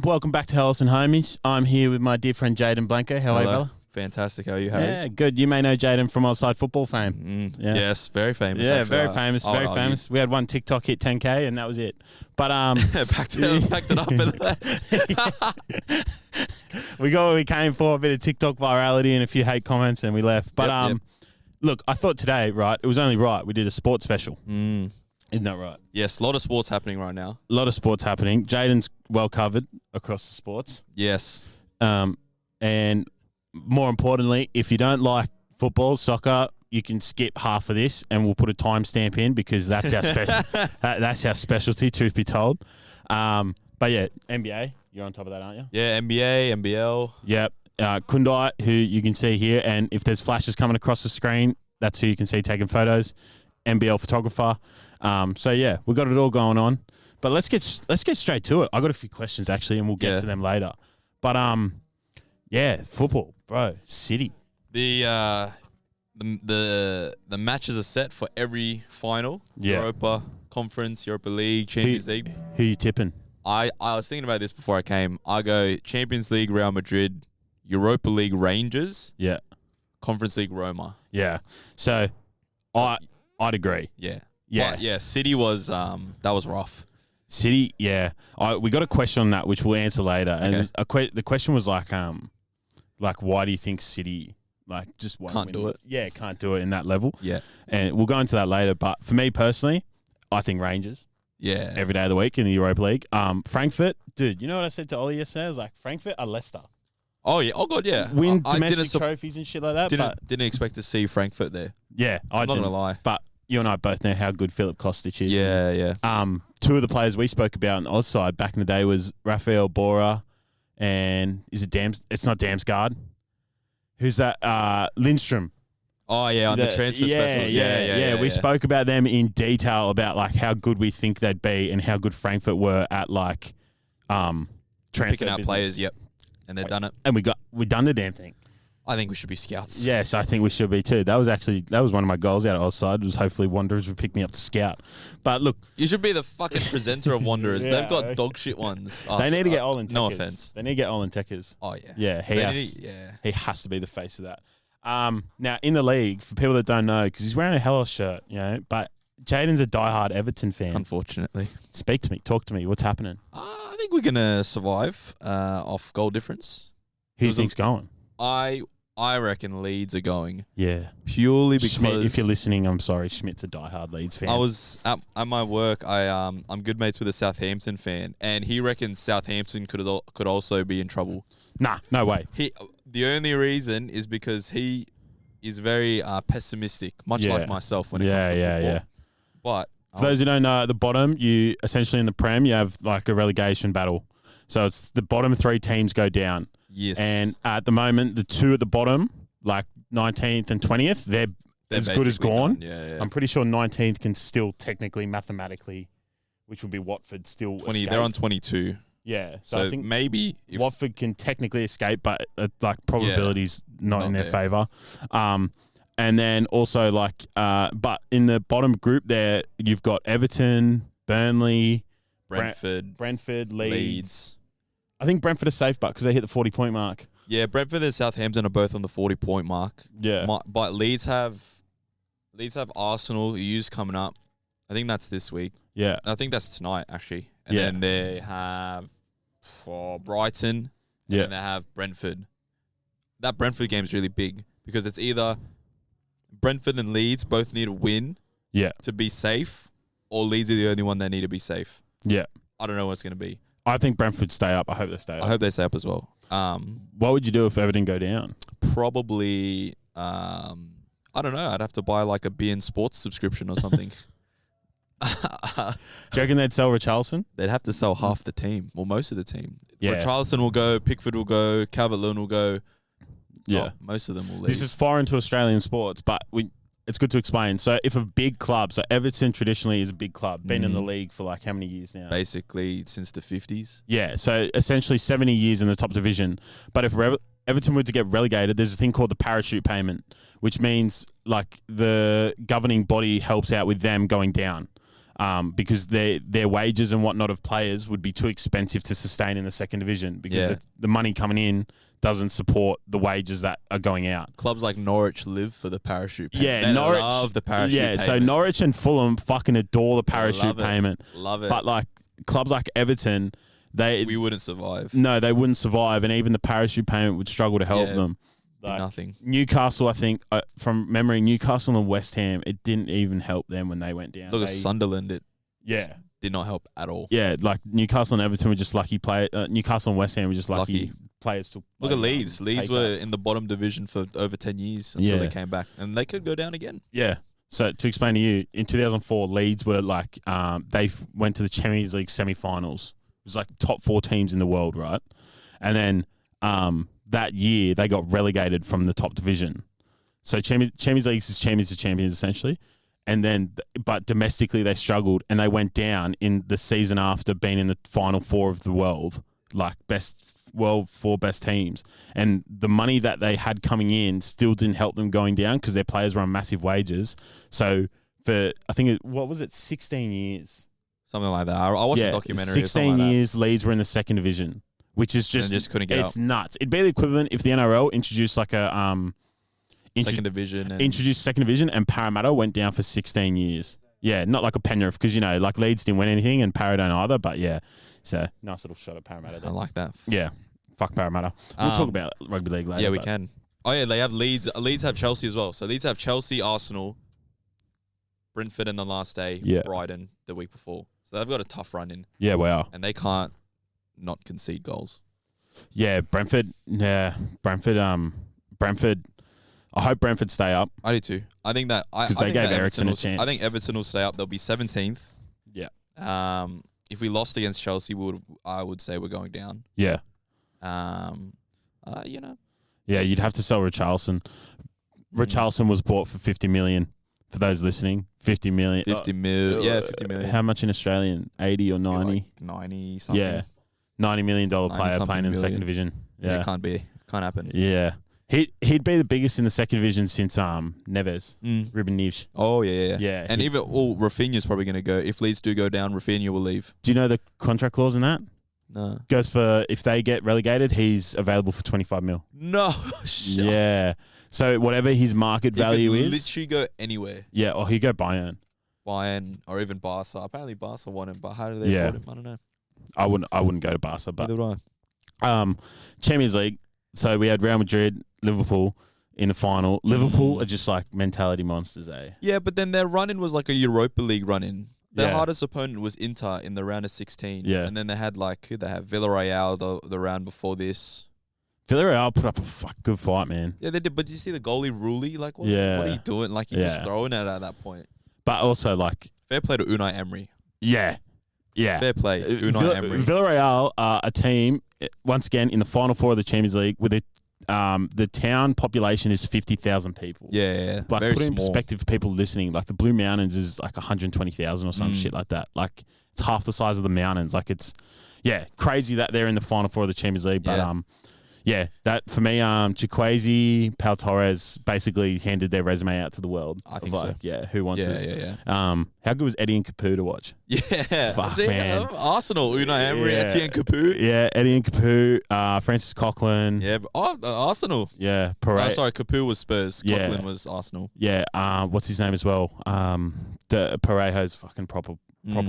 Welcome back to Helos and Homies. I'm here with my dear friend Jaden Blanco. How are you, fella? Fantastic. How are you, Harry? Yeah, good. You may know Jaden from outside football fame. Yeah. Yes, very famous. Yeah, actually. very famous. Very famous. We had one TikTok hit 10K, and that was it. But packed it up and left. We got what we came for: a bit of TikTok virality and a few hate comments, and we left. But look, I thought today, right? It was only right we did a sports special. Isn't that right? Yes, a lot of sports happening right now. A lot of sports happening. Jaden's well covered across the sports. Yes. And more importantly, if you don't like football, soccer, you can skip half of this and we'll put a timestamp in because that's our that's our specialty, truth be told. But yeah, NBA, you're on top of that, aren't you? Yeah, NBA, NBL. Yep. Kundai, who you can see here, and if there's flashes coming across the screen, that's who you can see taking photos. NBL photographer. So yeah, we've got it all going on. But let's get straight to it. I got a few questions actually, and we'll get to them later. But yeah, football, bro. City. The matches are set for every final. Yeah. Europa Conference, Europa League, Champions League. Who you tipping? I was thinking about this before I came. I go Champions League, Real Madrid, Europa League, Rangers. Yeah. Conference League, Roma. Yeah. So I'd agree. Yeah. Yeah. But yeah, City was that was rough. City, yeah. We got a question on that which we'll answer later. And the question was like why do you think City just won't can't win? do it? Yeah, can't do it in that level. Yeah. And we'll go into that later. But for me personally, I think Rangers. Yeah. Every day of the week in the Europa League. Frankfurt, dude, you know what I said to Ollie yesterday? I was like, Frankfurt are Leicester. Oh yeah. Oh god, yeah. Win domestic trophies and shit like that. Didn't expect to see Frankfurt there. Yeah, I'm not gonna lie. But you and I both know how good Filip Kostic is. Yeah, yeah. Two of the players we spoke about on the Oz side back in the day was Rafael Bora and it's not Damsgaard. Who's that? Lindstrom. Oh yeah, on the transfer specials. Yeah. We spoke about them in detail about like how good we think they'd be and how good Frankfurt were at like transfer picking out business. players. Yep, and they've done it. And we done the damn thing. I think we should be scouts. Yes, I think we should be too. That was one of my goals out of Oz side was hopefully Wanderers would pick me up to scout. But look, you should be the fucking presenter of Wanderers. They've got dog shit ones. They need to get Olin Tekers. No offense. They need to get Olin Tekers. Oh yeah. Yeah, he has to be the face of that. Now in the league, for people that don't know, because he's wearing a Helos shirt, but Jaden's a diehard Everton fan. Unfortunately. Speak to me. Talk to me. What's happening? I think we're gonna survive off goal difference. Who do you think's going? I reckon Leeds are going. Yeah. Purely because Schmidt, if you're listening, I'm sorry, Schmidt's a diehard Leeds fan. I was at my work. I'm good mates with a Southampton fan, and he reckons Southampton could also be in trouble. Nah, no way. The only reason is because he is very pessimistic, much like myself when it comes to football. Yeah. But for those who don't know, at the bottom, you essentially in the Prem, you have like a relegation battle. So it's the bottom three teams go down. Yes. And at the moment, the two at the bottom, like 19th and 20th, they're as good as gone. Yeah. I'm pretty sure 19th can still technically, mathematically, which would be Watford, still 20. escape. They're on 22. Yeah. So I think maybe Watford can technically escape, but like probability's not in their favour. And then also but in the bottom group there, you've got Everton, Burnley, Brentford, Leeds. I think Brentford are safe, because they hit the 40-point mark. Yeah, Brentford and Southampton are both on the 40-point mark. Yeah. But Leeds have Arsenal, who's coming up. I think that's this week. Yeah. I think that's tonight, actually. And then they have Brighton. And then they have Brentford. That Brentford game is really big because it's either Brentford and Leeds both need a win to be safe, or Leeds are the only one that need to be safe. Yeah. I don't know what it's going to be. I think Brentford stay up. I hope they stay up. I hope they stay up as well. What would you do if Everton go down? Probably, I don't know. I'd have to buy like a beIN Sports subscription or something. Do you reckon they'd sell Richarlison? They'd have to sell half the team, or most of the team. Yeah. Richarlison will go, Pickford will go, Calvert-Lewin will go. Yeah. Most of them will leave. This is foreign to Australian sports, but it's good to explain. So if a big club, so Everton traditionally is a big club, been in the league for like how many years now? Basically since the 50s. Yeah, so essentially 70 years in the top division. But if Everton were to get relegated, there's a thing called the parachute payment, which means like the governing body helps out with them going down. because their wages and whatnot of players would be too expensive to sustain in the second division because the money coming in doesn't support the wages that are going out. Clubs like Norwich live for the parachute payment. Yeah, they Norwich love the parachute payment. So Norwich and Fulham fucking adore the parachute payment. Love it. But like clubs like Everton, we wouldn't survive. No, they wouldn't survive, and even the parachute payment would struggle to help them. Like, nothing. Newcastle, I think, from memory, Newcastle and West Ham, it didn't even help them when they went down. Look at Sunderland, yeah, did not help at all. Yeah, like Newcastle and Everton were just lucky Newcastle and West Ham were just lucky players to look at Leeds. Leeds were in the bottom division for over 10 years until they came back, and they could go down again. Yeah. So to explain to you, in 2004, Leeds were like they went to the Champions League semi-finals. It was like top 4 teams in the world, right? And then that year they got relegated from the top division. So Champions League is champions of champions essentially. And then, but domestically they struggled and they went down in the season after being in the final 4 of the world, like world 4 best teams. And the money that they had coming in still didn't help them going down because their players were on massive wages. So for, I think, 16 years? Something like that. I watched a documentary. 16 years, Leeds were in the second division, which is just couldn't get it's nuts. It'd be the equivalent if the NRL introduced like a second division. Introduced second division and Parramatta went down for 16 years. Yeah, not like a Penrith because, like Leeds didn't win anything and Parra don't either. But yeah, so nice little shot at Parramatta there. I like that. Yeah, fuck Parramatta. We'll talk about rugby league later. Yeah, we can. Oh yeah, they have Leeds. Leeds have Chelsea as well. So Leeds have Chelsea, Arsenal, Brentford in the last day, Brighton the week before. So they've got a tough run in. Yeah, wow. And they can't not concede goals. Yeah, Brentford. Yeah, Brentford. I hope Brentford stay up. I do too. I think that because they gave Everton a chance. I think Everton will stay up. They'll be 17th. Yeah. If we lost against Chelsea, I would say we're going down. Yeah. Yeah, you'd have to sell Richarlison. Richarlison was bought for 50 million. For those listening, 50 million. 50 million. 50 million. How much in Australian? 80 or 90? Like 90 something. Yeah. $90 million player playing in the second division. Yeah. It can't happen. Yeah. He'd be the biggest in the second division since Neves, Ruben Neves. Oh, yeah. Yeah. And even Rafinha's probably going to go. If Leeds do go down, Rafinha will leave. Do you know the contract clause in that? No. Goes for, if they get relegated, he's available for 25 mil. No. Yeah. So whatever his market value is. Literally go anywhere. Yeah, or he'd go Bayern. Bayern or even Barca. Apparently Barca want him, but how do they afford him? I don't know. I wouldn't go to Barca, but neither would I. Champions League. So we had Real Madrid, Liverpool in the final. Liverpool are just like mentality monsters, eh? Yeah, but then their run-in was like a Europa League run-in. Their hardest opponent was Inter in the round of 16. Yeah. And then they had Villarreal the round before this. Villarreal put up a good fight, man. Yeah, they did. But did you see the goalie Rulli? Like, what are you doing? Like, you're just throwing it at that point. But also, like... Fair play to Unai Emery. Yeah. Yeah. Fair play, Unai Emery. Villarreal are a team, once again, in the final 4 of the Champions League with the town population is 50,000 people. Yeah. Like, very put it in small. perspective for people listening, like the Blue Mountains is like 120,000 or some shit like that. Like, it's half the size of the mountains. Like, it's, crazy that they're in the final 4 of the Champions League. But, that for me, Chikwueze, Pau Torres basically handed their resume out to the world. I think so. Yeah, who wants this? Yeah. How good was Eddie and Capu to watch? Yeah. Fuck, man. Arsenal, Unai Emery, Etienne Capu. Yeah, Eddie and Capu, Francis Coquelin. Yeah, Arsenal. Yeah, Perret. Sorry, Capu was Spurs. Coquelin was Arsenal. Yeah, what's his name as well? Parejo's fucking proper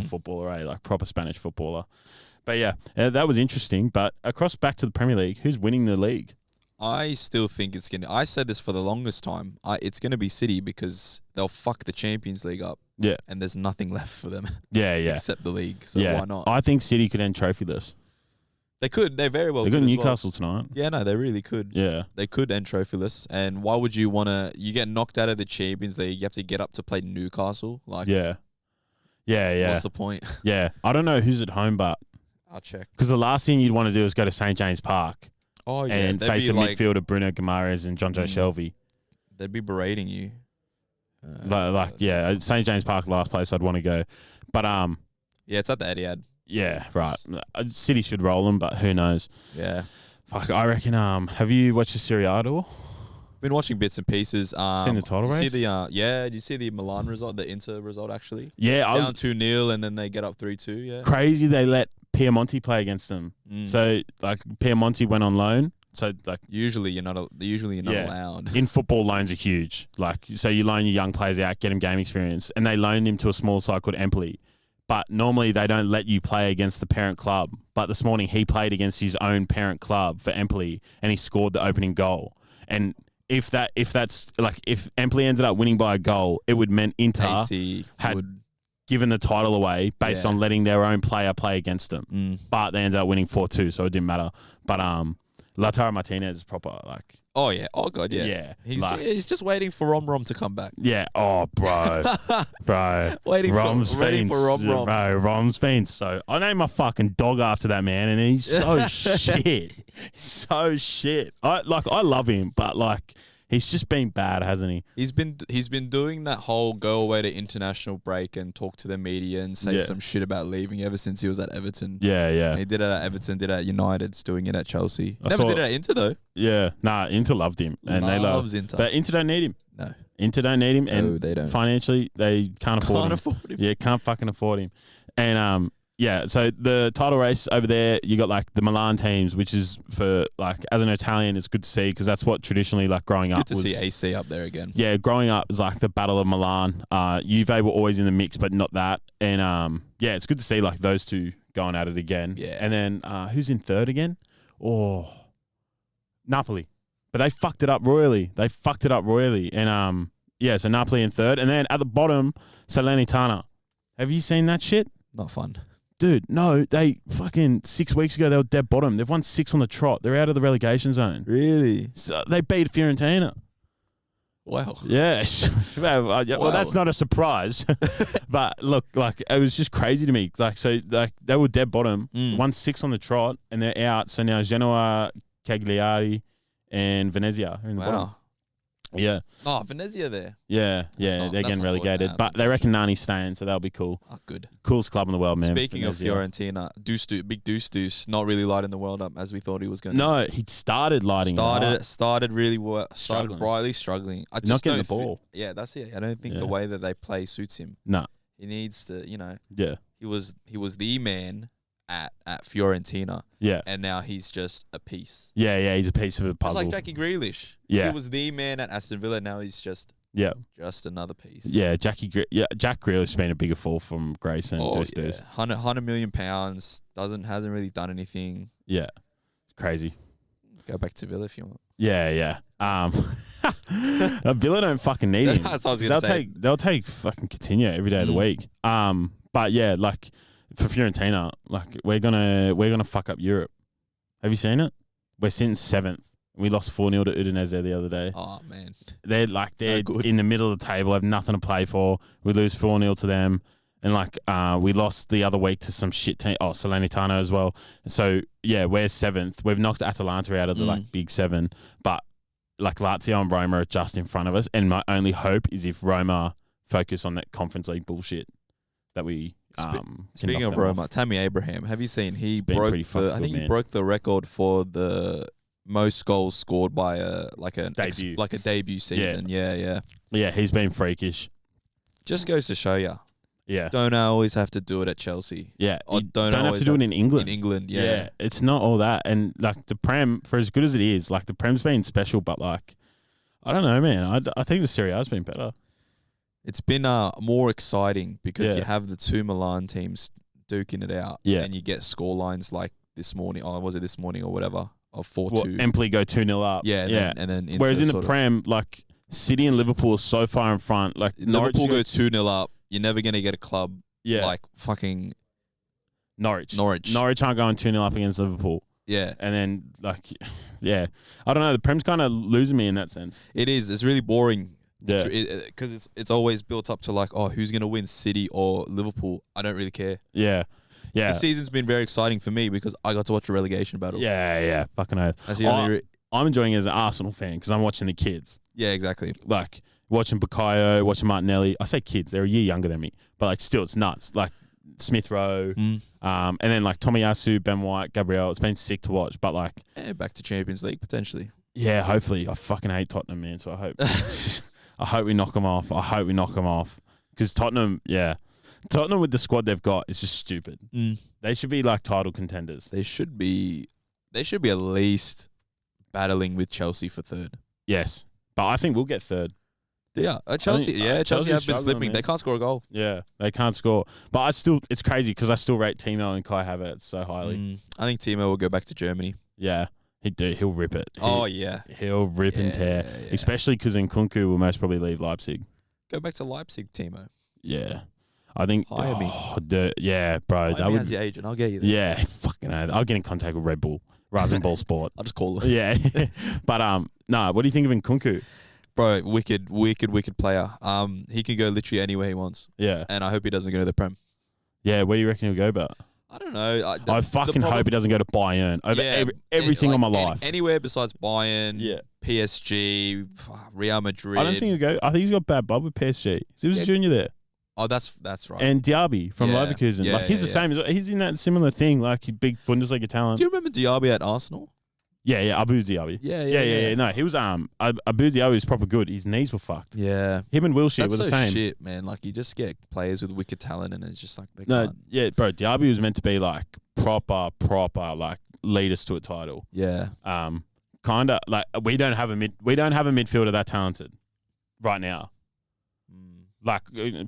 footballer, eh? Like proper Spanish footballer. But that was interesting. But across back to the Premier League, who's winning the league? I still think it's gonna. I said this for the longest time. It's gonna be City because they'll fuck the Champions League up. Yeah, and there's nothing left for them. Yeah. Except the league. So why not? I think City could end trophyless. They could. They very well. They got Newcastle tonight. Yeah, no, they really could. Yeah, they could end trophyless. And why would you want to? You get knocked out of the Champions League. You have to get up to play Newcastle. Like, yeah. What's the point? Yeah, I don't know who's at home, but. I'll check. Because the last thing you'd want to do is go to St. James Park and face a midfielder, Bruno Guimaraes and John Joe Shelby. They'd be berating you. St. James Park, last place I'd want to go. But it's at the Etihad. Yeah, right. City should roll them, but who knows? Yeah. Fuck, I reckon. Have you watched the Serie A at all? Been watching bits and pieces. Seen the title race? Did you see the Milan result, the Inter result actually? Yeah, I was Down 2-0 and then they get up 3-2. Yeah, crazy. They let Piemonte play against them. So like Piemonte went on loan. So like usually you're not allowed. In football, loans are huge. Like so you loan your young players out, get them game experience, and they loaned him to a small side called Empoli. But normally they don't let you play against the parent club. But this morning he played against his own parent club for Empoli, and he scored the opening goal. And if Empoli ended up winning by a goal, it would mean Inter had given the title away based on letting their own player play against them. But they ended up winning 4-2, so it didn't matter. But Lautaro Martinez is proper like. Oh yeah. Oh god. Yeah. Yeah. He's just waiting for Rom to come back. Yeah. Oh, bro. waiting for Rom. Bro, Rom's been so. I named my fucking dog after that man, and he's so shit. So shit. I love him, but like. He's just been bad, hasn't he? He's been doing that whole go away to international break and talk to the media and say some shit about leaving ever since he was at Everton. Yeah. And he did it at Everton, did it at United, doing it at Chelsea. Never did it at Inter though. Yeah, Inter loved him, and they love Inter. But Inter don't need him. No, Inter don't need him, and they don't. Financially they can't afford him. Yeah, can't fucking afford him, and Yeah, so the title race over there, you got like the Milan teams, which is for like as an Italian, it's good to see because that's what traditionally like growing up. Good to see AC up there again. Yeah, growing up was like the Battle of Milan. Juve were always in the mix, but not that. And yeah, it's good to see like those two going at it again. Yeah. And then who's in third again? Oh, Napoli, but they fucked it up royally. And yeah, so Napoli in third, and then at the bottom, Salernitana. Have you seen that shit? Not fun. Dude, no, they fucking 6 weeks ago, they were dead bottom. They've won 6 on the trot. They're out of the relegation zone. Really? So they beat Fiorentina. Wow. Yeah. Well, that's not a surprise. But look, like, it was just crazy to me. Like, so like they were dead bottom, won 6 on the trot, and they're out. So now Genoa, Cagliari, and Venezia are in the bottom. Yeah. Oh, Venezia there. Yeah, they're getting relegated. But they reckon Nani's staying, so that'll be cool. Oh, good. Coolest club in the world, man. Speaking of Fiorentina, Big Deuce, not really lighting the world up as we thought he was going to. No, he started lighting it up. Started really well. Started brightly struggling. I just not getting the ball. Yeah, that's it. I don't think the way that they play suits him. No. He needs to, Yeah. He was the man at Fiorentina. Yeah. And now he's just a piece. Yeah, he's a piece of a puzzle. It's like Jackie Grealish. Yeah. He was the man at Aston Villa. Now he's just another piece. Yeah, Jack Grealish has been a bigger fall from Grayson. £100 million, hasn't really done anything. Yeah. It's crazy. Go back to Villa if you want. Yeah. Villa don't fucking need him. That's what I was gonna say. They'll take fucking Coutinho every day of the week. But yeah, like for Fiorentina, like we're gonna fuck up Europe. Have you seen it? We're sitting 7th. We lost 4-0 to Udinese the other day. Oh man, they're in the middle of the table, have nothing to play for. We lose 4-0 to them, and like we lost the other week to some shit team. Oh, Salernitana as well. So yeah, we're 7th. We've knocked Atalanta out of the like big 7, but like Lazio and Roma are just in front of us. And my only hope is if Roma focus on that Conference League bullshit that we. Speaking of Roma, Tammy Abraham, have you seen he broke the record for the most goals scored by a debut season. Yeah. Yeah, he's been freakish. Just goes to show you. Yeah. Don't always have to do it at Chelsea. Yeah. You don't have to do it in England. In England, yeah. It's not all that. And like the Prem, for as good as it is, like the Prem's been special, but like I don't know, man. I think the Serie A's been better. It's been more exciting because you have the 2 Milan teams duking it out. Yeah. And you get score lines like this morning. Oh, was it this morning or whatever? Of 4-2. Empoli go 2-0 up. Yeah. And then whereas in the Prem, like City and Liverpool are so far in front. Like Liverpool go 2-0 up. You're never going to get a club like fucking Norwich. Norwich aren't going 2-0 up against Liverpool. Yeah. And then like, I don't know. The Prem's kind of losing me in that sense. It is. It's really boring. Yeah. Because it's always built up to like, oh, who's going to win, City or Liverpool? I don't really care. Yeah. Yeah. This season's been very exciting for me because I got to watch a relegation battle. Yeah. Fucking oath. That's the only I'm enjoying it as an Arsenal fan because I'm watching the kids. Yeah, exactly. Like watching Bukayo, watching Martinelli. I say kids, they're a year younger than me, but like still, it's nuts. Like Smith Rowe, and then like Tomiyasu, Ben White, Gabriel. It's been sick to watch, but like back to Champions League potentially. Yeah, hopefully. I fucking hate Tottenham, man. So I hope I hope we knock them off. I hope we knock them off because Tottenham with the squad they've got is just stupid. They should be like title contenders. They should be at least battling with Chelsea for third. Yes, but I think we'll get third. Yeah, Chelsea. Chelsea have been slipping. Man. They can't score a goal. Yeah, they can't score. But it's crazy because I still rate Timo and Kai Havertz so highly. I think Timo will go back to Germany. Yeah, he'll rip it. He'll rip and tear. Yeah. Especially because Nkunku will most probably leave Leipzig. Go back to Leipzig, Timo. Yeah, I think. Hire me. Bro. Hire me as your agent. I'll get you there. Yeah, fucking hell. I'll get in contact with Red Bull, Rasenball Sport. I'll just call them. Yeah, but what do you think of Nkunku? Bro, wicked player. He can go literally anywhere he wants. Yeah, and I hope he doesn't go to the Prem. Yeah, where do you reckon he'll go? But I don't know. I fucking hope he doesn't go to Bayern over everything on my life. Anywhere besides Bayern, PSG, Real Madrid. I don't think he'll go. I think he's got bad blood with PSG. He was a junior there. Oh, that's right. And Diaby from Leverkusen. He's the same. He's in that similar thing, like big Bundesliga talent. Do you remember Diaby at Arsenal? Yeah, Abu Diaby. Yeah. No, he was Abu Diaby was proper good. His knees were fucked. Yeah, him and Wilshere were the same. Shit, man. Like you just get players with wicked talent, and it's just like they no, can't. Yeah, bro. Diaby was meant to be like proper, like lead us to a title. Yeah. Kind of like we don't have a midfielder that talented right now. Like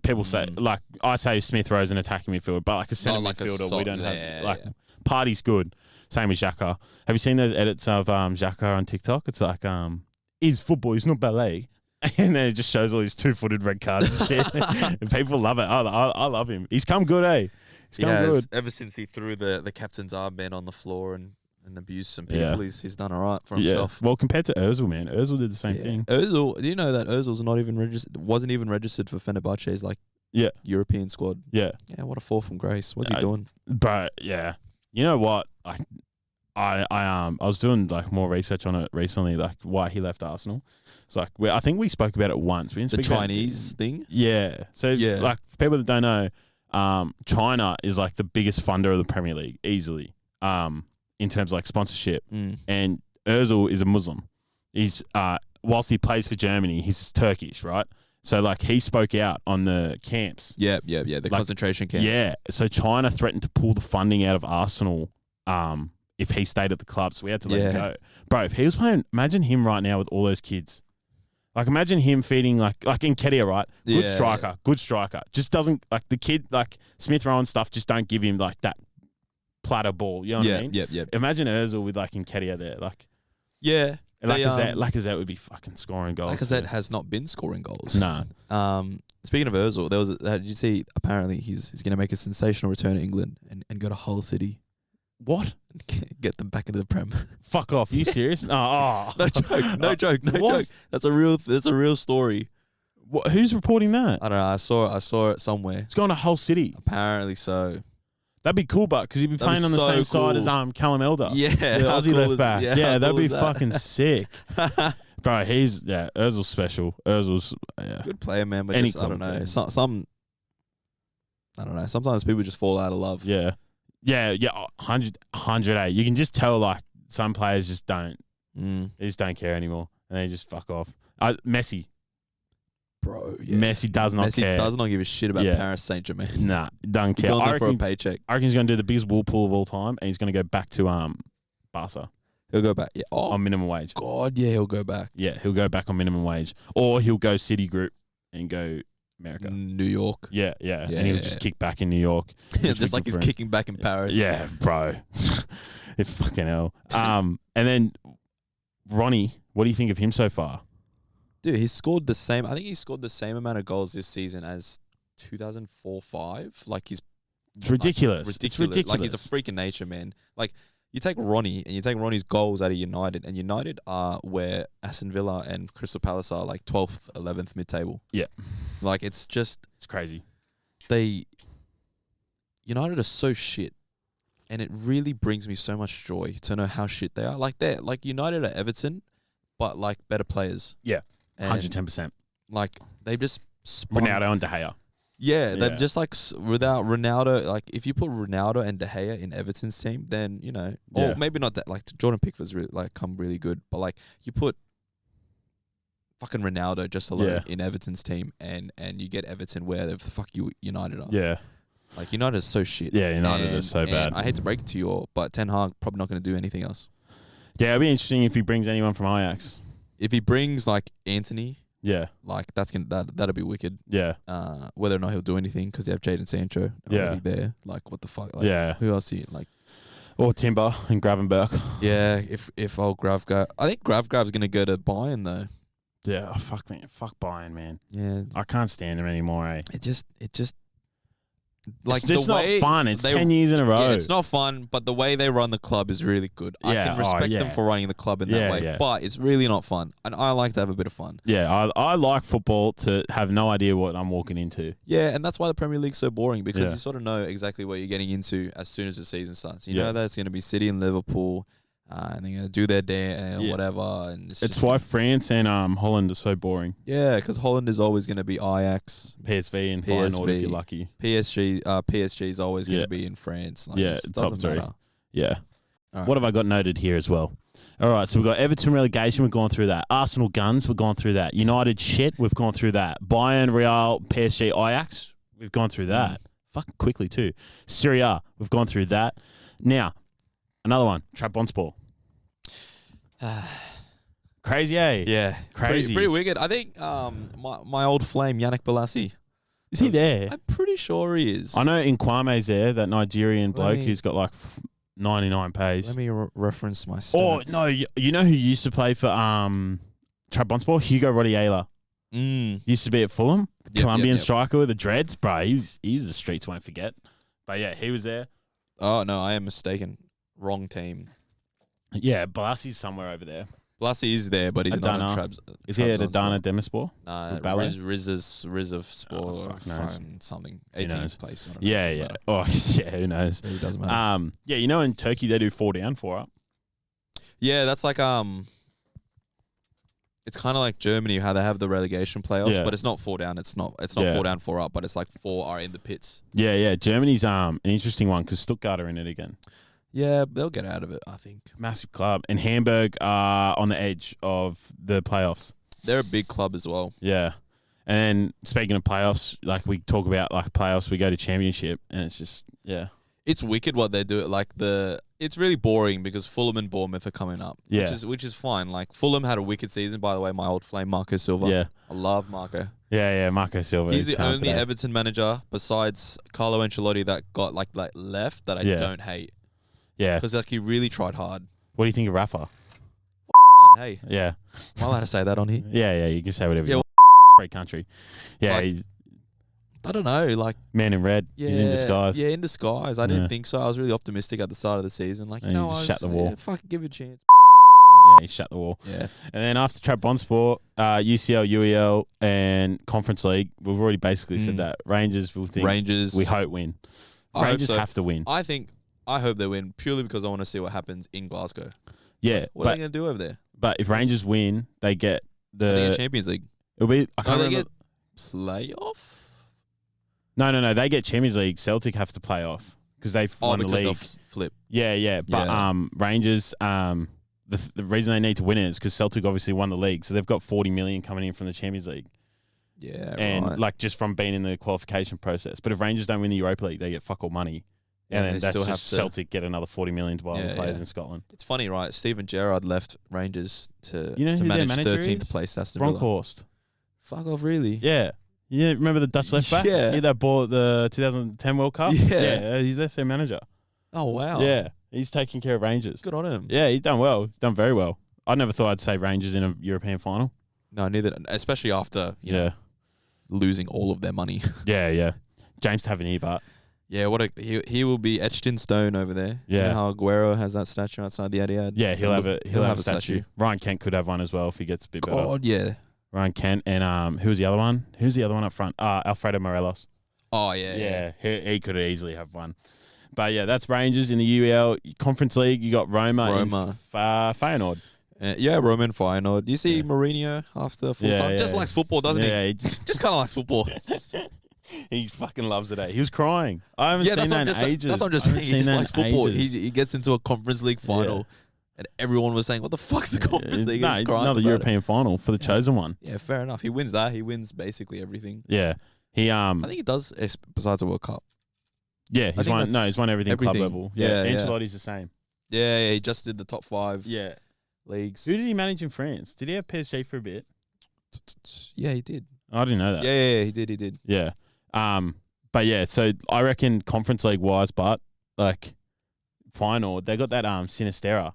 people say, like I say, Smith Rowe's an attacking midfielder, but like a centre midfielder, we don't have. Party's good. Same with Xhaka. Have you seen those edits of Xhaka on TikTok? It's like, he's football, he's not ballet. And then it just shows all his 2-footed red cards and shit. And people love it. I love him. He's come good, eh? He's come good. Ever since he threw the captain's armband on the floor and abused some people, he's done all right for himself. Well, compared to Ozil, man. Ozil did the same thing. Ozil, do you know that Ozil's wasn't even registered for Fenerbahce's European squad? Yeah. Yeah, what a fall from grace. What's he doing? But you know what? I was doing like more research on it recently, like why he left Arsenal. It's like I think we spoke about it once. We didn't the speak Chinese about thing. Yeah. So like for people that don't know, China is like the biggest funder of the Premier League easily. In terms of like sponsorship, and Özil is a Muslim. He's whilst he plays for Germany, he's Turkish, right? So like he spoke out on the camps. Yeah. The concentration camps. Yeah. So China threatened to pull the funding out of Arsenal. If he stayed at the club, so we had to let him go. Bro, if he was playing, imagine him right now with all those kids. Like, imagine him feeding, like Nketiah, right? Good striker. Just doesn't, like, the kid, like, Smith Rowe and stuff, just don't give him, like, that platter ball. You know what I mean? Yeah. Imagine Ozil with, like, Nketiah there. Like, yeah. And Lacazette would be fucking scoring goals. Lacazette has not been scoring goals. No. Speaking of Ozil, did you see, apparently, he's going to make a sensational return to England and go to Hull City. What? Get them back into the Prem. Fuck off! Are you serious? No joke. That's a real story. What, who's reporting that? I don't know. I saw it somewhere. It's going to Hull City. Apparently so. That'd be cool, but because he'd be playing on the same side as Callum Elder. Yeah, the Aussie left back. Yeah, that'd be fucking sick. Bro, Ozil's special. Ozil's good player, man. But I don't know. I don't know. Sometimes people just fall out of love. Yeah. 100 You can just tell, like, some players just don't. They just don't care anymore. And they just fuck off. Messi. Bro, yeah. Messi does not care. Messi does not give a shit about Paris Saint-Germain. Nah, doesn't care. He's going there for a paycheck. I reckon he's going to do the biggest wool pull of all time, and he's going to go back to Barca. He'll go back. Yeah. On minimum wage. God, yeah, he'll go back. Yeah, he'll go back on minimum wage. Or he'll go City Group and go America. New York. Yeah. And he'll just kick back in New York. Just like he's kicking back in Paris. Yeah, bro. It fucking hell. And then Ronnie, what do you think of him so far? Dude, he scored the same. I think he scored the same amount of goals this season as 2004-05. Like it's ridiculous. It's ridiculous. Like he's a freak of nature, man. Like you take Ronnie and you take Ronnie's goals out of United, and United are where Aston Villa and Crystal Palace are, like 12th, 11th mid-table. Yeah. Like it's crazy. United are so shit, and it really brings me so much joy to know how shit they are. Like United are Everton, but like better players. Yeah. 110%. Like they've just spun, Ronaldo and De Gea. Yeah, they've just like without Ronaldo. Like if you put Ronaldo and De Gea in Everton's team, then or maybe not that. Like Jordan Pickford's really like come really good, but like you put fucking Ronaldo just alone in Everton's team, and you get Everton where the fuck United are. Yeah, like United is so shit. Yeah, United is so bad. I hate to break it to you all, but Ten Hag probably not going to do anything else. Yeah, it'll be interesting if he brings anyone from Ajax. If he brings like Anthony. Yeah, like that'll be wicked. Yeah, whether or not he'll do anything because they have Jaden Sancho already there. Like what the fuck? Like, who else? Or Timber and Gravenberg. Yeah, if old Gravgaard, I think Gravgaard's gonna go to Bayern though. Yeah, fuck Bayern, man. Yeah, I can't stand him anymore. It just like it's just not fun. It's 10 years in a row. Yeah, it's not fun, but the way they run the club is really good. I can respect them for running the club in that way, but it's really not fun. And I like to have a bit of fun. Yeah, I like football to have no idea what I'm walking into. Yeah, and that's why the Premier League's so boring because you sort of know exactly what you're getting into as soon as the season starts. You know that it's going to be City and Liverpool, and they're going to do their day and whatever. And it's why France and Holland are so boring. Yeah, because Holland is always going to be Ajax, PSV, and Feyenoord if you're lucky. PSG is always going to be in France. Like, top three. Matter. Yeah. Right. What have I got noted here as well? All right, so we've got Everton relegation. We've gone through that. Arsenal Guns. We've gone through that. United shit. We've gone through that. Bayern, Real, PSG, Ajax. We've gone through that. Fucking quickly too. Serie A. We've gone through that. Now, another one. Trabzonspor. Crazy, eh? Yeah. Crazy. Pretty wicked. I think my old flame, Yannick Bolasie. Is he there? I'm pretty sure he is. I know Nkwame's there, that Nigerian bloke who's got like 99 pays. Let me reference my stats. Oh, no. You know who used to play for Trabzonspor? Hugo Rodiela. Used to be at Fulham. Colombian striker with the dreads. Bro, he was the streets won't forget. But yeah, he was there. Oh, no, I am mistaken. Wrong team. Yeah, Bolassie's somewhere over there. Bolasie is there, but he's not in Trabzon. Is he at Adana Demirspor? Riz of Sport something. 18th place. Yeah. Oh, yeah, who knows? It doesn't matter. Yeah, you know in Turkey they do 4 down, 4 up. Yeah, that's like it's kind of like Germany how they have the relegation playoffs, but it's not 4 down. It's not 4 down, 4 up, but it's like 4 are in the pits. Yeah. Germany's an interesting one because Stuttgart are in it again. Yeah, they'll get out of it, I think. Massive club. And Hamburg are on the edge of the playoffs. They're a big club as well. Yeah. And speaking of playoffs, like we talk about like playoffs, we go to championship and it's just, It's wicked what they do. Like it's really boring because Fulham and Bournemouth are coming up. Yeah. Which is fine. Like Fulham had a wicked season, by the way, my old flame, Marco Silva. Yeah. I love Marco. Yeah, Marco Silva. He's the only Everton manager besides Carlo Ancelotti that got like left that I don't hate. Yeah. Because like he really tried hard. What do you think of Rafa? Hey. Yeah. Am I allowed to say that on here? Yeah, you can say whatever you want. It's a free country. Yeah, like, I don't know, like man in red. He's in disguise. Yeah, in disguise. I didn't think so. I was really optimistic at the start of the season. Like, shut the wall. Fucking give it a chance. Yeah, he shut the wall. Yeah. And then after Trabzonspor, UCL, UEL, and Conference League, we've already basically said that. Rangers, we hope win. Rangers have to win. I hope they win purely because I want to see what happens in Glasgow. Yeah. What are they going to do over there? But if Rangers win, they get the Champions League. It'll be. I can't remember. Get playoff? No. They get Champions League. Celtic have to play off because they've won the league. Flip. Yeah. But Rangers, the reason they need to win it is because Celtic obviously won the league, so they've got 40 million coming in from the Champions League. Yeah, and like just from being in the qualification process. But if Rangers don't win the Europa League, they get fuck all money. Yeah, and then that's just Celtic get another 40 million to buy all the players in Scotland. It's funny, right? Steven Gerrard left Rangers to manage 13th place. That's the Bronkhorst. Fuck off, really? Yeah. Yeah, remember the Dutch left back? Yeah. That ball at the 2010 World Cup? Yeah. He's their manager. Oh, wow. Yeah. He's taking care of Rangers. Good on him. Yeah, he's done well. He's done very well. I never thought I'd say Rangers in a European final. No, neither. Especially after, you know, losing all of their money. Yeah. James Tavernier, but... Yeah, he will be etched in stone over there. Yeah. You know how Aguero has that statue outside the Etihad? Yeah, he'll have a statue. Ryan Kent could have one as well if he gets a bit better. God, yeah. Ryan Kent and who's the other one? Who's the other one up front? Alfredo Morelos. Oh yeah. He could easily have one. But yeah, that's Rangers in the UEL Conference League. You got Roma. And Feyenoord. Roma and Feyenoord. Do you see Mourinho after full time? Just likes football, doesn't he? Yeah, just kind of likes football. He fucking loves it. He was crying. I haven't seen that in ages. That's what I'm just saying. He just likes football. He gets into a Conference League final, and everyone was saying, "What the fuck's the Conference League?" No, another European final for the chosen one. Yeah, fair enough. He wins that. He wins basically everything. Yeah, I think he does besides the World Cup. Yeah, he's won. No, he's won everything club level. Yeah, Ancelotti's the same. Yeah, he just did the top 5. Yeah. Leagues. Who did he manage in France? Did he have PSG for a bit? Yeah, he did. I didn't know that. Yeah, he did. Yeah. But yeah, so I reckon Conference League wise, but like final, they got that Sinistera. Have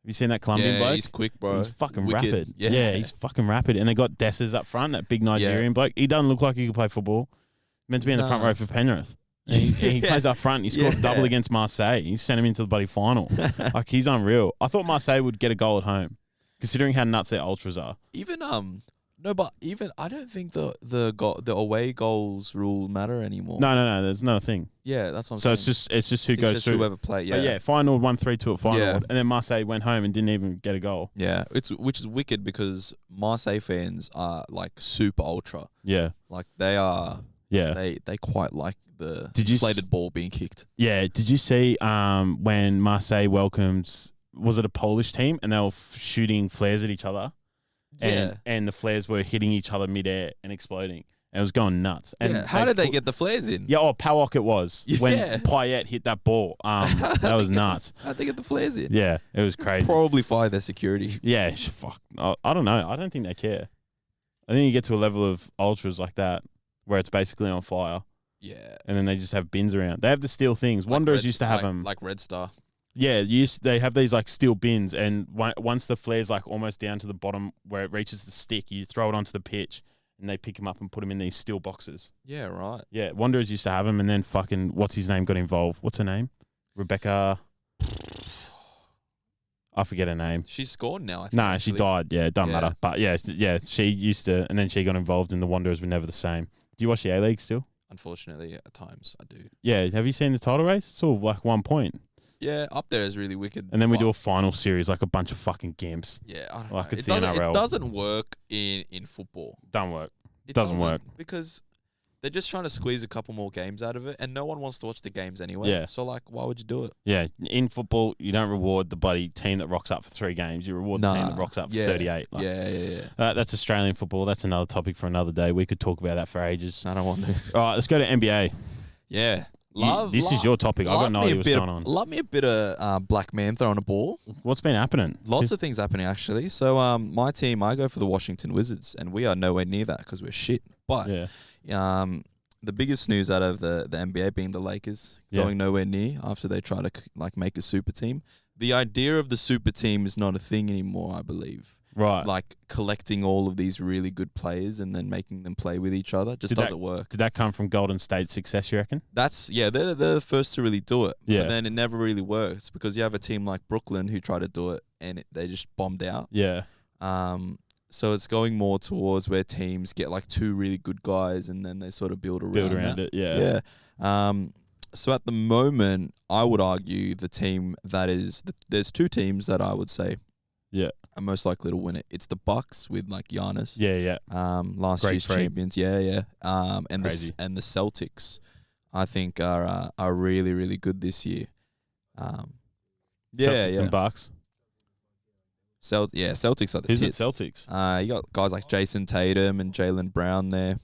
you seen that Colombian bloke? He's quick, bro. He's fucking Wicked. rapid. Yeah, he's fucking rapid. And they got Dessers up front, that big Nigerian bloke. He doesn't look like he could play football. Meant to be in the front row for Penrith. He plays up front. He scored a double against Marseille. He sent him into the bloody final. Like, he's unreal. I thought Marseille would get a goal at home, considering how nuts their ultras are. Even I don't think the away goals rule matter anymore. No. There's no thing. Yeah, that's what I'm saying. It's just who goes through. Whoever play. Yeah, but yeah. Final 1-3-2 at final, and then Marseille went home and didn't even get a goal. Yeah, which is wicked because Marseille fans are like super ultra. Yeah, like they are. Yeah, they quite like the inflated ball being kicked. Yeah, did you see when Marseille welcomed, was it a Polish team, and they were shooting flares at each other? Yeah, and the flares were hitting each other midair and exploding. And it was going nuts. And how did they get the flares in? Yeah, Powok it was when Payet hit that ball. That was nuts. How'd they get the flares in? Yeah, it was crazy. Probably fire their security. Yeah, fuck. I don't know. I don't think they care. I think you get to a level of ultras like that where it's basically on fire. Yeah. And then they just have bins around. They have the steel things. Wanderers used to have them. Like Red Star. Yeah, they have these like steel bins, and once the flare's like almost down to the bottom where it reaches the stick, you throw it onto the pitch, and they pick them up and put them in these steel boxes. Yeah, right. Yeah, Wanderers used to have them, and then fucking, what's his name got involved? What's her name? Rebecca... I forget her name. She's scored now, I think. Nah, she died. Yeah, it doesn't matter. But yeah, she used to, and then she got involved, and the Wanderers were never the same. Do you watch the A-League still? Unfortunately, at times I do. Yeah, have you seen the title race? It's all like 1 point. Yeah, up there is really wicked. And then we do a final series like a bunch of fucking gimps. Yeah, I don't like know. It's the NRL. It doesn't work in football. Don't work. It doesn't work. Because they're just trying to squeeze a couple more games out of it, and no one wants to watch the games anyway. Yeah. So, like, why would you do it? Yeah, in football, you don't reward the bloody team that rocks up for 3 games. You reward the team that rocks up for 38. Like, yeah. That's Australian football. That's another topic for another day. We could talk about that for ages. I don't want to. All right, let's go to NBA. Yeah. This is your topic. I've got no idea what's going on. Love me a bit of black man throwing a ball. What's been happening? Lots of things happening, actually. So, my team, I go for the Washington Wizards, and we are nowhere near that because we're shit. But, the biggest news out of the NBA being the Lakers going nowhere near after they try to make a super team. The idea of the super team is not a thing anymore, I believe. Right. Like collecting all of these really good players and then making them play with each other just doesn't work. Did that come from Golden State's success, you reckon? They're the first to really do it. Yeah. But then it never really works because you have a team like Brooklyn who tried to do it and they just bombed out. Yeah. So it's going more towards where teams get like 2 really good guys and then they sort of build around it. Yeah. So at the moment, I would argue the team that is there's 2 teams that I would say are most likely to win it. It's the Bucks with like Giannis. Yeah. Last year's champions. And Crazy. the Celtics, I think are really really good this year. Celtics and Bucks. Celtics are the Who's tits. the Celtics? You got guys like Jason Tatum and Jaylen Brown there.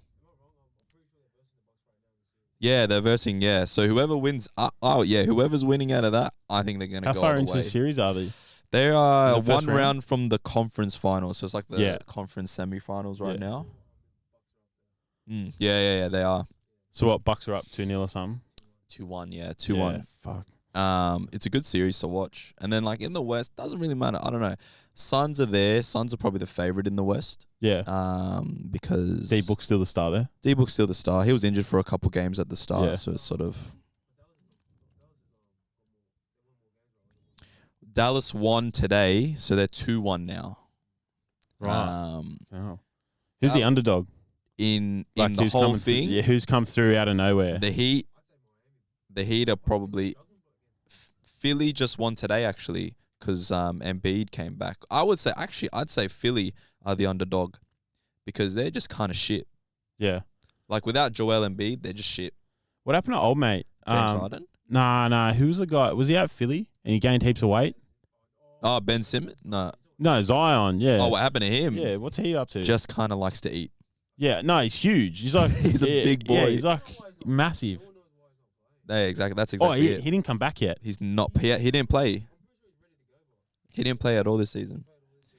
Yeah, they're versing. Yeah, so whoever wins, whoever's winning out of that, I think they're going to go. How far all the into way. the series are they? They are one round? round from the conference finals, so it's like the conference semifinals right now. Yeah, they are. So what? Bucks are up 2-0 or something. 2-1, yeah, 2-1. Fuck. It's a good series to watch, and then like in the West, doesn't really matter. I don't know. Suns are there. Suns are probably the favorite in the West. Yeah. Because D-Book's still the star there. D-Book's still the star. He was injured for a couple games at the start, so it's sort of. Dallas won today, so they're 2-1 now. Right. Who's the underdog in the whole thing? Who's come through out of nowhere? The Heat are probably. Philly just won today, actually, because Embiid came back. I'd say Philly are the underdog because they're just kind of shit. Yeah. Like without Joel Embiid, they're just shit. What happened to old mate? James Harden? Nah. Who was the guy? Was he at Philly and he gained heaps of weight? Oh, Ben Simmons? No, Zion. Yeah. Oh, what happened to him? Yeah. What's he up to? Just kind of likes to eat. Yeah. No, he's huge. He's like He's a big boy. Yeah, he's like massive. Yeah, exactly. That's exactly it. He didn't come back yet. He's not. He didn't play. He didn't play at all this season.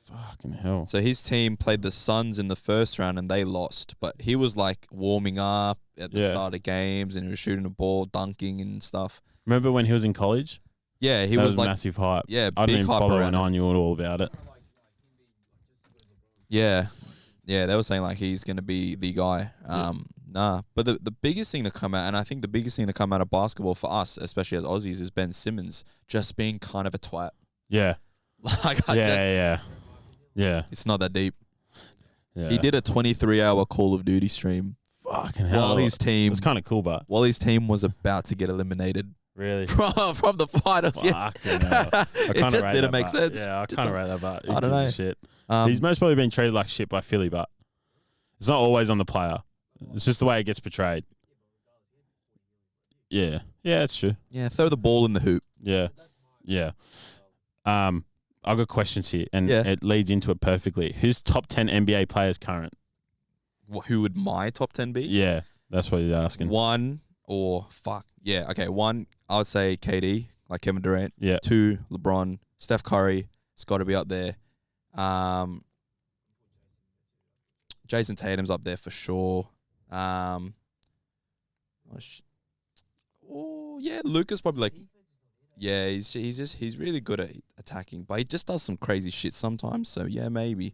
Fucking hell. So his team played the Suns in the first round and they lost. But he was like warming up at the start of games and he was shooting the ball, dunking and stuff. Remember when he was in college? Yeah, he that was like massive hype. Yeah, I didn't big even hype follow it, around and I him. knew all about it. Yeah, they were saying like he's gonna be the guy. Nah, but the biggest thing to come out, and I think the biggest thing to come out of basketball for us, especially as Aussies, is Ben Simmons just being kind of a twat. Yeah. Yeah. It's not that deep. Yeah. He did a 23-hour Call of Duty stream. Fucking hell. While his team, it's kind of cool, but while his team was about to get eliminated really from the finals. Fucking hell. It just didn't make sense. Yeah, I kind of rate that, but I don't know. Shit. He's most probably been treated like shit by Philly, but it's not always on the player. It's just the way it gets portrayed. Yeah, that's true. Yeah, throw the ball in the hoop. Yeah. I've got questions here, and it leads into it perfectly. Who's top 10 NBA players current? Who would my top 10 be? Yeah, that's what he's asking. One, I would say KD, like Kevin Durant. Yeah. 2, LeBron. Steph Curry, it's got to be up there. Jason Tatum's up there for sure. Luka's probably like, he's really good at attacking, but he just does some crazy shit sometimes. So yeah, maybe.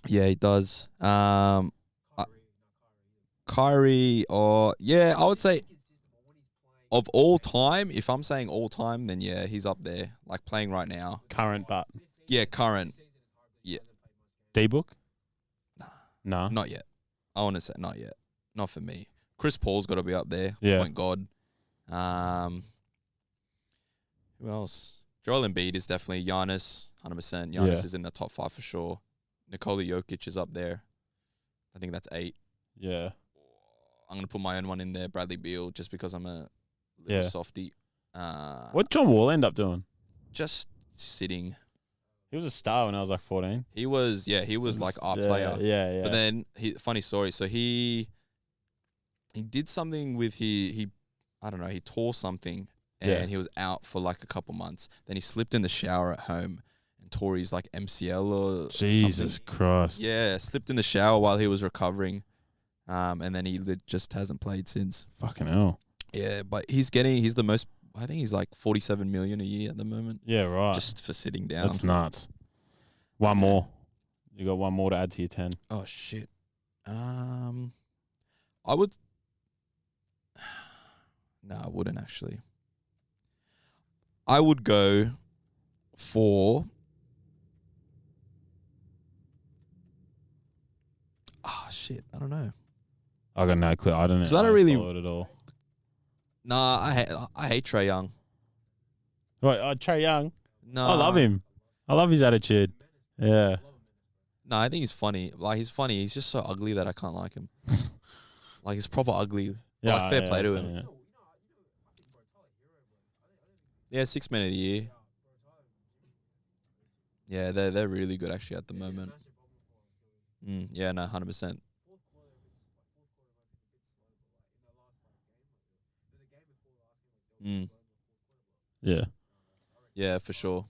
Yeah, he does. Kyrie, I would say of all time. If I'm saying all time, then yeah, he's up there, like playing right now. Current, but current. Yeah. D-Book? No. Not yet. I want to say not yet. Not for me. Chris Paul's got to be up there. Yeah. Point God. Who else? Joel Embiid is definitely Giannis, 100%. Giannis is in the top 5 for sure. Nikola Jokic is up there. I think that's 8. Yeah. I'm going to put my own one in there, Bradley Beal, just because I'm a little softy. What John Wall end up doing? Just sitting. He was a star when I was like 14. He was like our player. Yeah. But then, funny story. So he did something with he tore something and he was out for like a couple months. Then he slipped in the shower at home and tore his like MCL or Jesus something. Christ. Yeah, slipped in the shower while he was recovering. And then he just hasn't played since. Fucking hell. Yeah, but he's the most, I think he's like 47 million a year at the moment. Yeah, right. Just for sitting down. That's nuts. One more. You got one more to add to your 10. Oh shit. I would. No, I wouldn't actually. I would go for. Shit. I don't know. I got no clue. I don't know. 'Cause I don't really follow it at all. Nah, I hate Trae Young. Wait, Trae Young. No, I love him. I love his attitude. Yeah. No, I think he's funny. Like he's funny. He's just so ugly that I can't like him. Like he's proper ugly. Yeah. Like, fair play to I've him. seen it. Yeah, 6 men of the year. Yeah, they're really good actually at the moment. Yeah, no, 100%. Yeah. Yeah, for sure.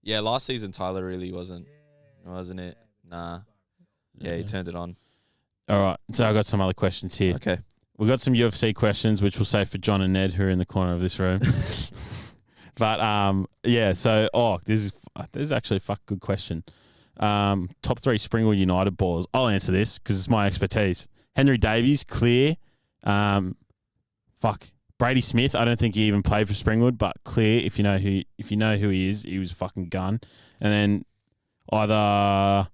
Yeah, last season Tyler really wasn't it? Nah. Yeah, he turned it on. All right. So I got some other questions here. Okay. We got some UFC questions, which we'll save for John and Ned, who are in the corner of this room. But yeah. So this is actually a good question. Top 3 Springwood United ballers. I'll answer this because it's my expertise. Henry Davies, clear. Brady Smith. I don't think he even played for Springwood, but clear. If you know who he is, he was a fucking gun. And then either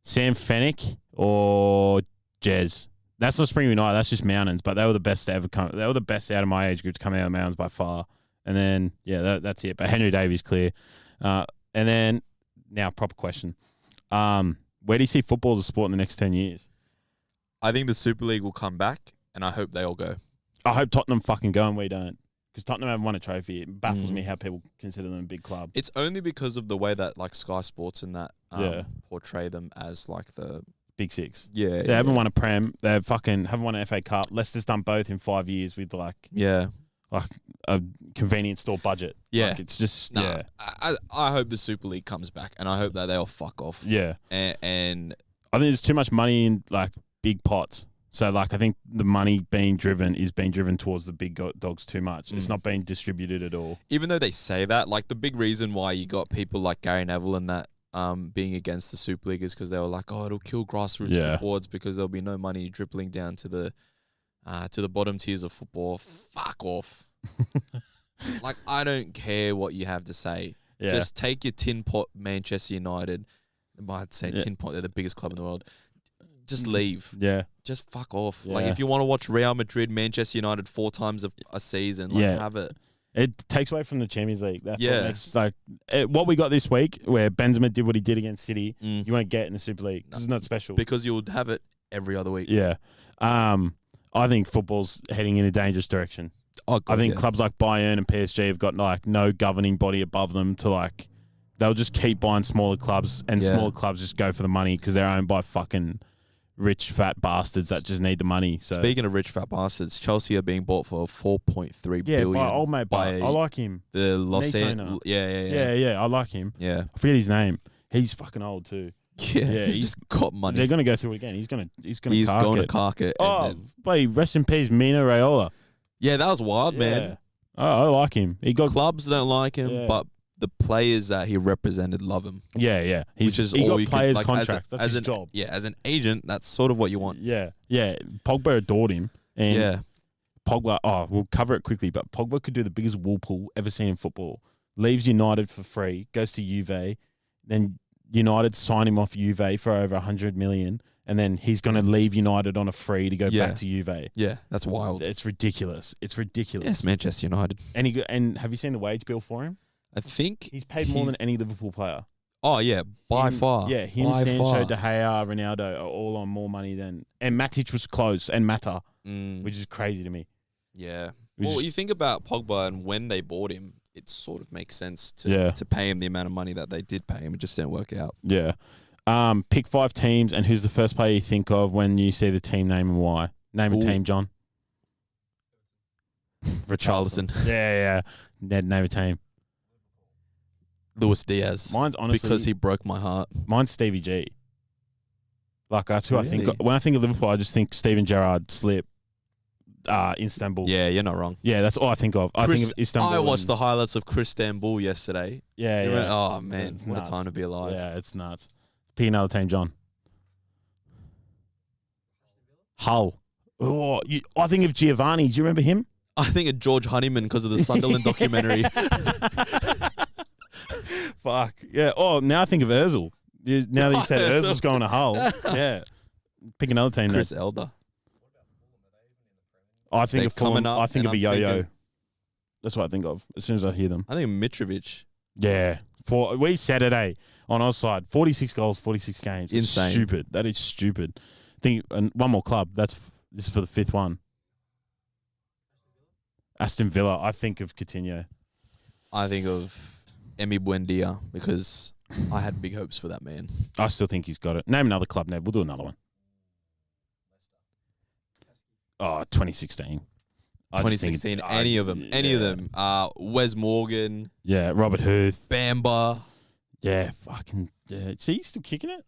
Sam Fennick or Jez. That's not Springwood United. That's just Mountains. But they were the best to ever come. They were the best out of my age group to come out of the Mountains by far. And then that's it. But Henry Davies clear. And then now proper question. Where do you see football as a sport in the next 10 years? I think the Super League will come back, and I hope they all go. I hope Tottenham fucking go and we don't. Because Tottenham haven't won a trophy. It baffles me how people consider them a big club. It's only because of the way that like Sky Sports and that portray them as like the Big Six. Yeah. They haven't won a Prem. They haven't won an FA Cup. Leicester's done both in 5 years with like a convenience store budget. Yeah. Like it's just, I hope the Super League comes back, and I hope that they all fuck off. Yeah. And I think there's too much money in like big pots. So like I think the money being driven towards the big dogs too much. It's not being distributed at all. Even though they say that, like the big reason why you got people like Gary Neville and that being against the Super League is because they were like, oh, it'll kill grassroots footballs because there'll be no money dribbling down to the bottom tiers of football. Fuck off. Like, I don't care what you have to say. Yeah. Just take your tin pot Manchester United. I might say tin pot, they're the biggest club in the world. Just leave. Yeah. Just fuck off. Yeah. Like, if you want to watch Real Madrid, Manchester United 4 times a season, like, have it. It takes away from the Champions League. That's what makes, like, what we got this week, where Benzema did what he did against City, you won't get in the Super League. This is not special. Because you'll have it every other week. Yeah. I think football's heading in a dangerous direction. Oh, God, I think clubs like Bayern and PSG have got, like, no governing body above them to, like, they'll just keep buying smaller clubs, and smaller clubs just go for the money because they're owned by fucking rich fat bastards that just need the money. So speaking of rich fat bastards, Chelsea are being bought for 4.3 billion. By old mate, I like him. The Los Angeles, I like him. Yeah, I forget his name. He's fucking old too. Yeah, he's just got money. They're gonna go through it again. He's going to cark it. Oh, buddy, rest in peace, Mino Raiola. Yeah, that was wild, man. I like him. Clubs don't like him, but the players that he represented love him. Yeah. He got players' contracts. That's his job. Yeah, as an agent, that's sort of what you want. Yeah. Pogba adored him. And Pogba, we'll cover it quickly, but Pogba could do the biggest wool pull ever seen in football. Leaves United for free, goes to Juve, then United sign him off Juve for over 100 million, and then he's going to leave United on a free to go back to Juve. Yeah, that's wild. It's ridiculous. Yes, Manchester United. And have you seen the wage bill for him? I think he's paid more than any Liverpool player. Oh, yeah, by far. Yeah, Sancho, De Gea, Ronaldo are all on more money than... And Matic was close, and Mata, which is crazy to me. Yeah. You think about Pogba, and when they bought him, it sort of makes sense to pay him the amount of money that they did pay him. It just didn't work out. Yeah. Pick 5 teams, and who's the first player you think of when you see the team name and why? Name a team, John. Richarlison. Yeah. Ned, name a team. Luis Diaz. Mine's honestly because he broke my heart. Mine's Stevie G. Like that's who I think of. When I think of Liverpool, I just think Steven Gerrard, Slip, Istanbul. Yeah, you're not wrong. Yeah, that's all I think of. I think of Istanbul. I watched the highlights of Chris Istanbul yesterday. Yeah. Oh man, what a time to be alive. Yeah, it's nuts. Pick another team, John. Hull. Oh, I think of Giovanni. Do you remember him? I think of George Honeyman because of the Sunderland documentary. Fuck. Yeah. Oh, now I think of Ozil. Now that you said Ozil's going to Hull. Yeah. Pick another team. Chris Elder. I think of Fulham. I think of a yo-yo. That's what I think of as soon as I hear them. I think of Mitrovic. Yeah. We Saturday on our side, 46 goals, 46 games. Insane. It's stupid. That is stupid. Think one more club. This is for the 5th one. Aston Villa. I think of Coutinho. I think of Emi Buendia because I had big hopes for that man. I still think he's got it. Name another club, Ned. We'll do another one. 2016. 2016. Any of them. Wes Morgan. Yeah. Robert Huth. Bamba. Yeah. Fucking. Yeah. See, he's still kicking it.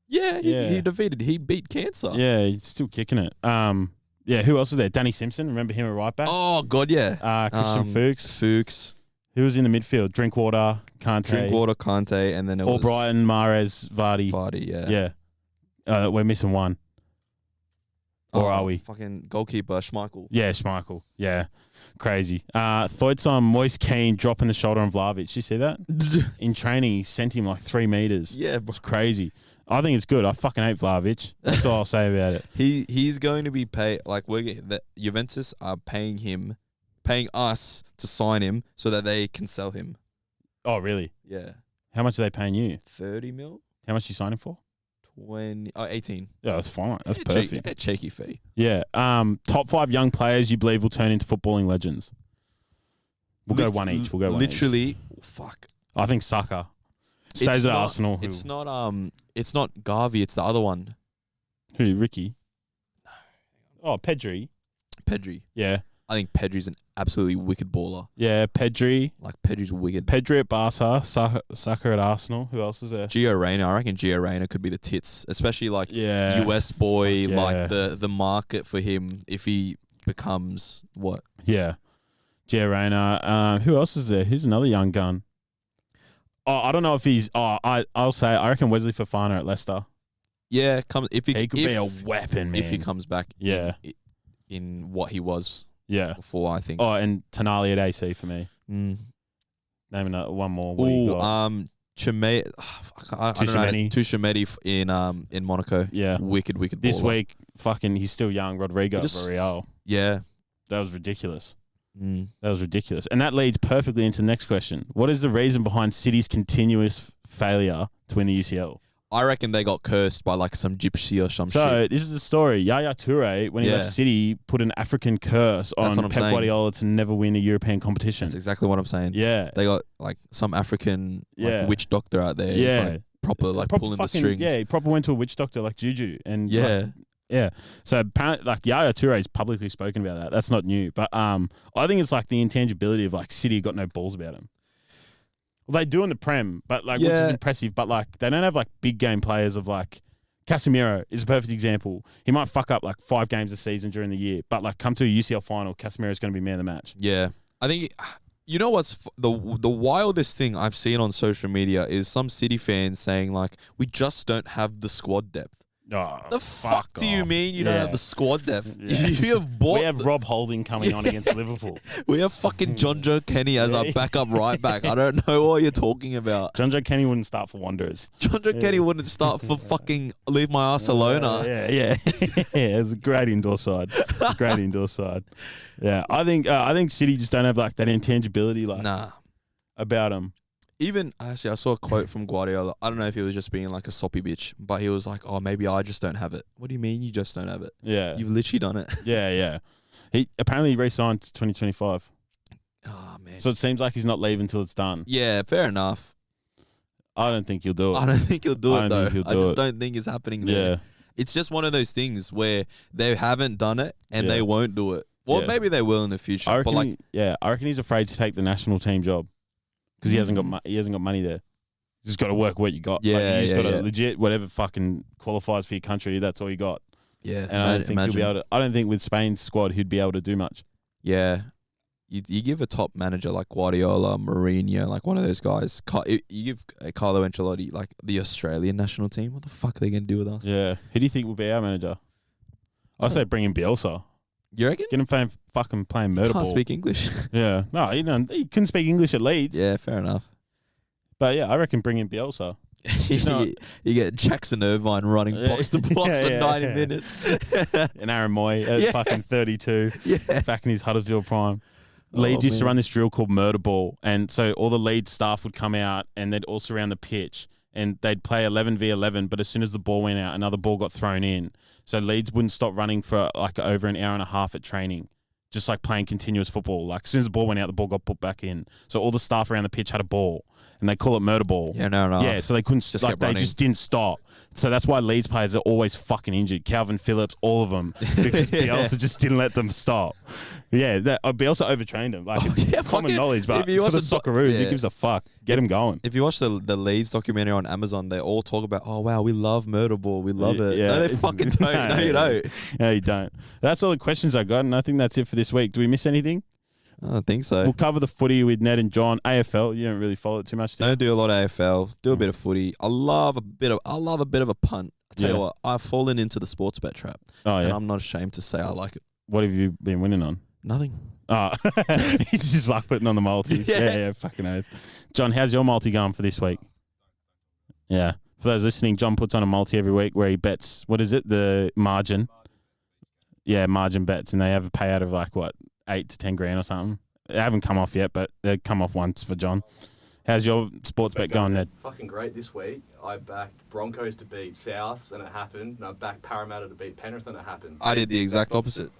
Yeah. He beat cancer. Yeah. He's still kicking it. Yeah. Who else was there? Danny Simpson. Remember him at right back? Oh God, yeah. Christian Fuchs. Who was in the midfield? Drinkwater, Kante, and then it was Albrighton, Mahrez, Vardy. Yeah. We're missing one. Or are we? Fucking goalkeeper, Schmeichel. Yeah, Schmeichel. Yeah. Crazy. Thoughts on Moise Kean dropping the shoulder on Vlahovic. You see that? In training, he sent him like 3 meters. Yeah. It's crazy. I think it's good. I fucking hate Vlahovic. That's all I'll say about it. He's going to be paid. Like, Juventus are paying us to sign him so that they can sell him. Oh, really? Yeah. How much are they paying you? 30 mil. How much are you signing for? 18. Yeah, that's fine. That's Yeah, perfect. a cheeky fee. Yeah. Top 5 young players you believe will turn into footballing legends. We'll go one each. Literally, fuck. I think Saka stays at Arsenal. It's not Garvey. It's the other one. Who? Ricky? No. Oh, Pedri. Yeah. I think Pedri's an absolutely wicked baller. Yeah, Pedri. Like, Pedri's wicked. Pedri at Barca, Saka at Arsenal. Who else is there? Gio Reyna. I reckon Gio Reyna could be the tits, especially like US boy. Fuck yeah. Like the market for him if he becomes what? Yeah, Gio Reyna. Who else is there? Who's another young gun? Oh, I don't know if he's. Oh, I'll say I reckon Wesley Fofana at Leicester. Yeah, he could be a weapon, man. If he comes back. Yeah. In what he was. Yeah. Before, I think. Oh, and Tonali at AC for me. Name another one more. Chimay. I don't know. Tuchemedi in Monaco. Yeah. Wicked baller. This week, fucking, he's still young. Rodrigo for Real. Yeah. That was ridiculous. That was ridiculous. And that leads perfectly into the next question. What is the reason behind City's continuous failure to win the UCL? I reckon they got cursed by like some gypsy or some shit. So this is the story. Yaya Toure, when he left City, put an African curse on Pep Guardiola to never win a European competition. That's exactly what I'm saying. Yeah. They got like some African witch doctor out there. Yeah. It's like proper pulling the strings. Yeah, he proper went to a witch doctor like Juju. And yeah. Yeah. So apparently, like, Yaya Toure's publicly spoken about that. That's not new. But I think it's like the intangibility of like City got no balls about him. Well, they do in the Prem, but like, which is impressive. But like, they don't have like big game players of like Casemiro is a perfect example. He might fuck up like 5 games a season during the year, but like come to a UCL final, Casemiro is going to be man of the match. Yeah, I think you know what's the wildest thing I've seen on social media is some City fans saying like we just don't have the squad depth. Oh, the fuck do you mean you don't have the squad depth? Yeah. You have bought. We have Rob Holding coming on against Liverpool. We have fucking John Joe Kenny as our backup right back. I don't know what you're talking about. John Joe Kenny wouldn't start for Wanderers. John Joe Kenny wouldn't start for fucking Leave My Barcelona. Yeah. It's a great indoor side. Yeah, I think City just don't have like that intangibility about them. Even, actually, I saw a quote from Guardiola. I don't know if he was just being like a soppy bitch, but he was like, oh, maybe I just don't have it. What do you mean you just don't have it? Yeah. You've literally done it. Yeah. He apparently re-signed to 2025. Oh, man. So it seems like he's not leaving until it's done. Yeah, fair enough. I don't think he'll do it. I don't think he'll do it, though. I just don't think it's happening there. Yeah. It's just one of those things where they haven't done it and they won't do it. Well, maybe they will in the future. I reckon he's afraid to take the national team job. Because he hasn't got money there. You just got to work what you got. Yeah, like, you just got to legit whatever fucking qualifies for your country. That's all you got. Yeah, and I don't think he'll be able to. I don't think with Spain's squad he'd be able to do much. Yeah, you give a top manager like Guardiola, Mourinho, like one of those guys. You give Carlo Ancelotti like the Australian national team. What the fuck are they gonna do with us? Yeah, who do you think will be our manager? I say bring in Bielsa. You reckon? Get him fucking playing murder ball. Can't speak English. Yeah. No, he couldn't speak English at Leeds. Yeah, fair enough. But yeah, I reckon bring in Bielsa. You get Jackson Irvine running box to box for 90 minutes. And Aaron Moy at fucking 32. Yeah. Back in his Huddersfield prime. Leeds used to run this drill called murder ball. And so all the Leeds staff would come out and they'd all surround the pitch. And they'd play 11v11, but as soon as the ball went out, another ball got thrown in. So Leeds wouldn't stop running for like over an hour and a half at training, just like playing continuous football. Like as soon as the ball went out, the ball got put back in. So all the staff around the pitch had a ball, and they call it murder ball. Yeah, no. Yeah, so they couldn't just didn't stop. So that's why Leeds players are always fucking injured. Calvin Phillips, all of them, because Bielsa just didn't let them stop. Yeah, Bielsa overtrained them. Like it's common knowledge, but for the Socceroos, who gives a fuck? Get him going. If you watch the Leeds documentary on Amazon, they all talk about, oh wow, we love murder ball, we love it. Yeah. No, they fucking don't. No, you don't. No, you don't. That's all the questions I got, and I think that's it for this week. Do we miss anything? I don't think so. We'll cover the footy with Ned and John. AFL, you don't really follow it too much. Don't do a lot of AFL. Do a bit of footy. I love a bit of a punt. I tell you what, I've fallen into the sports bet trap. Oh yeah. And I'm not ashamed to say I like it. What have you been winning on? Nothing. Oh, he's just like putting on the multis. Yeah, fucking oath. John, how's your multi going for this week? Yeah. For those listening, John puts on a multi every week where he bets, what is it? The margin. Yeah, margin bets. And they have a payout of like, what, 8 to 10 grand or something. They haven't come off yet, but they've come off once for John. How's your sports bet going, Ned? Fucking great this week. I backed Broncos to beat Souths, and it happened. And I backed Parramatta to beat Penrith, and it happened. I did the exact opposite.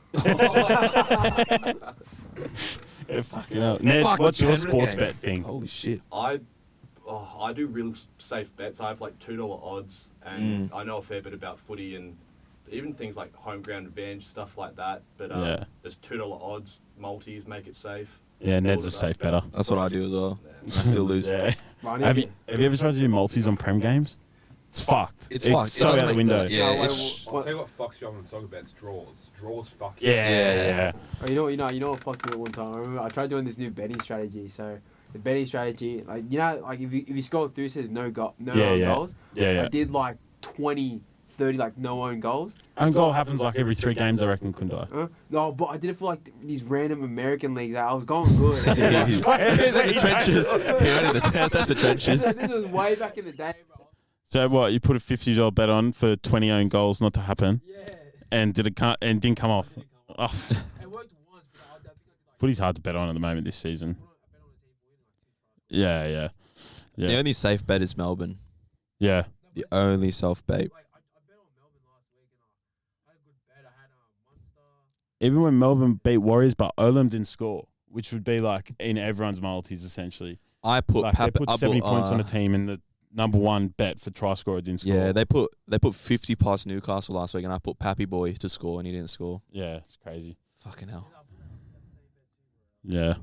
Yeah, fucking hell. Ned, what's your sports bet thing? Holy shit. I do real safe bets. I have like $2 odds, and I know a fair bit about footy and even things like home ground advantage, stuff like that. But there's $2 odds, multis, make it safe. Yeah, Ned's a safe better. That's what I do as well. I still lose. Yeah. Have you ever tried to do multis on Prem games? It's fucked. It's fucked. So out the window. Yeah, I'll tell you what fucks you up on soccer bets. Draws fuck you. Yeah. Oh, you know what fucked me up one time? I remember I tried doing this new betting strategy. So the betting strategy, like like if you scroll through, it says no goals. Yeah. I did like 20, 30 like no own goals. Own goal happens like every 3 games, I reckon, Kundai. No, but I did it for like these random American leagues. I was going good. He's in the trenches. That's the trenches. This was way back in the day, bro. So what? You put a $50 bet on for 20 own goals not to happen, and didn't come off. Oh. It worked once, but I think I did like. Footy's hard to bet on at the moment this season. Yeah. The only safe bet is Melbourne. Yeah. The only self bet. I bet on Melbourne last week, and I had a good bet. I had Munster. Even when Melbourne beat Warriors, but Olam didn't score, which would be like in everyone's multis essentially. I put Like they put 70 points on a team, and the number one bet for try scorer didn't score. Yeah, they put 50 past Newcastle last week, and I put Pappy Boy to score, and he didn't score. Yeah, it's crazy. Fucking hell. Yeah.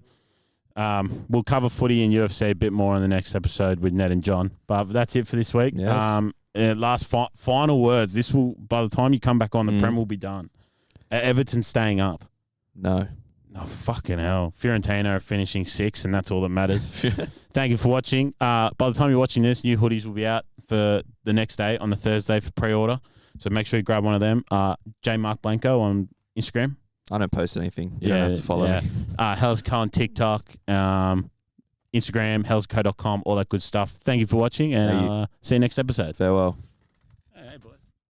We'll cover footy and UFC a bit more in the next episode with Ned and John. But that's it for this week. Yes. Last final words. This will, by the time you come back on, the Prem will be done. Everton staying up. No. Oh, fucking hell. Fiorentina are finishing 6th, and that's all that matters. Thank you for watching. By the time you're watching this, new hoodies will be out for the next day, on the Thursday, for pre-order. So make sure you grab one of them. J Mark Blanco on Instagram. I don't post anything. You don't have to follow me. Helos Co on TikTok, Instagram, hellsco.com, all that good stuff. Thank you for watching, and see you next episode. Farewell.